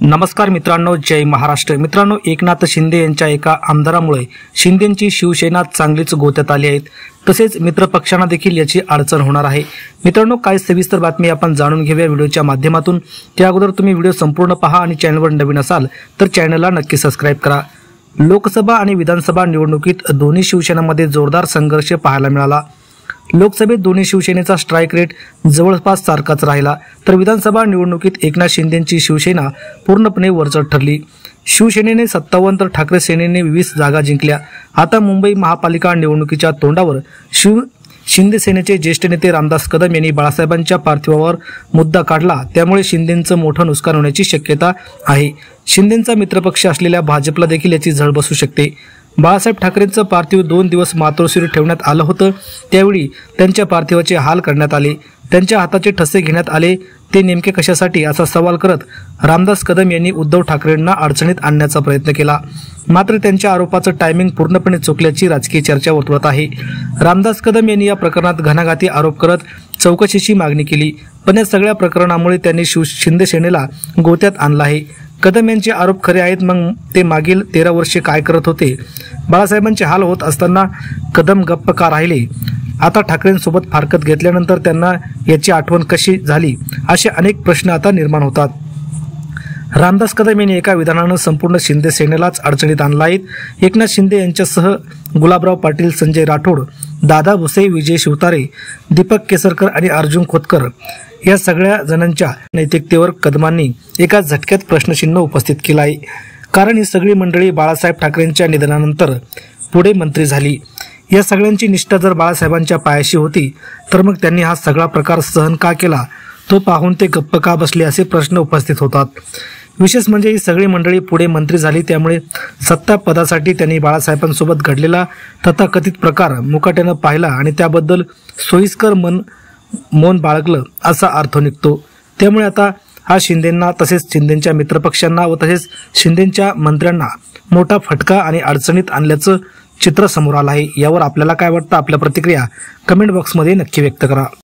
नमस्कार मित्रांनो, जय महाराष्ट्र। मित्रांनो, एकनाथ शिंदे यांच्या एका आमदारामुळे शिंदेंची शिवसेना चांगलीच गोत्यात आली आहे। तसेच मित्रपक्षांना देखील याची अडचण होणार आहे। मित्रांनो, काय सविस्तर बातमी आपण जाणून घेऊया व्हिडिओच्या माध्यमातून। त्या अगोदर तुम्ही व्हिडिओ संपूर्ण पहा आणि चॅनलवर नवीन असाल तर चॅनलला नक्की सबस्क्राइब करा। लोकसभा आणि विधानसभा निवडणुकीत दोन्ही शिवसेनांमध्ये जोरदार संघर्ष पाहायला मिळाला। लोकसभेत दोन्ही शिवसेनेचा स्ट्राइक रेट जवळपास सारखाच राहिला, तर विधानसभा निवडणुकीत एकनाथ शिंदेंची शिवसेना पूर्णपणे वरचढ ठरली। शिवसेनेने 57 तर ठाकरे सेनेने 20 जागा जिंकल्या। आता मुंबई महापालिका निवडणुकीच्या तोंडावर शिंदे सेनेचे ज्येष्ठ नेते रामदास कदम यांनी बाळासाहेबांच्या पार्थिवावर मुद्दा काढला, त्यामुळे शिंदेंचं मोठं नुकसान होण्याची शक्यता आहे। शिंदेंचा मित्रपक्ष असलेल्या भाजपला देखील याची झळ बसू शकते। बाळासाहेब ठाकरेंचं पार्थिव 2 दिवस मातोश्रीवर ठेवण्यात आलं होतं, त्यावेळी त्यांच्या पार्थिवाचे हाल करण्यात आले। त्यांच्या हाताचे ठसे घेण्यात आले, ते नेमके कशासाठी असा सवाल करत रामदास कदम यांनी उद्धव ठाकरेंना अडचणीत आणण्याचा प्रयत्न केला। मात्र त्यांच्या आरोपाचं टायमिंग पूर्णपणे चुकल्याची राजकीय चर्चा वर्तुळात आहे। रामदास कदम यांनी या प्रकरणात घणाघाती आरोप करत चौकशीची मागणी केली, पण या सगळ्या प्रकरणामुळे त्यांनी शिंदे सेनेला गोत्यात आणलं आहे। कदम यांचे आरोप खरे आहेत, मग ते मागील 13 वर्षे काय करत होते? बाळासाहेबांचे हाल होत असताना कदम गप्प का राहिले? आता ठाकरेंसोबत फारकत घेतल्यानंतर त्यांना याची आठवण कशी झाली? असे अनेक प्रश्न आता निर्माण होतात। रामदास कदम यांनी एका विधानानं संपूर्ण शिंदे सेनेलाच अडचणीत आणला आहे। एकनाथ शिंदे यांच्यासह गुलाबराव पाटील, संजय राठोड, दादा भुसे, विजय शिवतारे, दीपक केसरकर आणि अर्जुन खोतकर या सगळ्या जणांच्या नैतिकतेवर कदमांनी एका झटक्यात प्रश्नचिन्ह उपस्थित केलं आहे। कारण ही सगळी मंडळी बाळासाहेब ठाकरेंच्या निधनानंतर पुढे मंत्री झाली। या सगळ्यांची निष्ठा जर बाळासाहेबांच्या पायाशी होती तर मग त्यांनी हा सगळा प्रकार सहन का केला? तो पाहून ते गप्प का बसले? असे प्रश्न उपस्थित होतात। विशेष म्हणजे ही सगळी मंडळी पुढे मंत्री झाली, त्यामुळे सत्ता पदासाठी त्यांनी बाळासाहेबांसोबत घडलेला तथाकथित प्रकार मुकाट्यानं पाहिला आणि त्याबद्दल सोयीस्कर मौन बाळगलं असा अर्थ निघतो। त्यामुळे आता हा शिंदेंना, तसेच शिंदेंच्या मित्रपक्षांना व तसेच शिंदेंच्या मंत्र्यांना मोठा फटका आणि अडचणीत आणल्याचं चित्र समोर आलं आहे। यावर आपल्याला काय वाटतं? आपल्या प्रतिक्रिया कमेंट बॉक्समध्ये नक्की व्यक्त करा।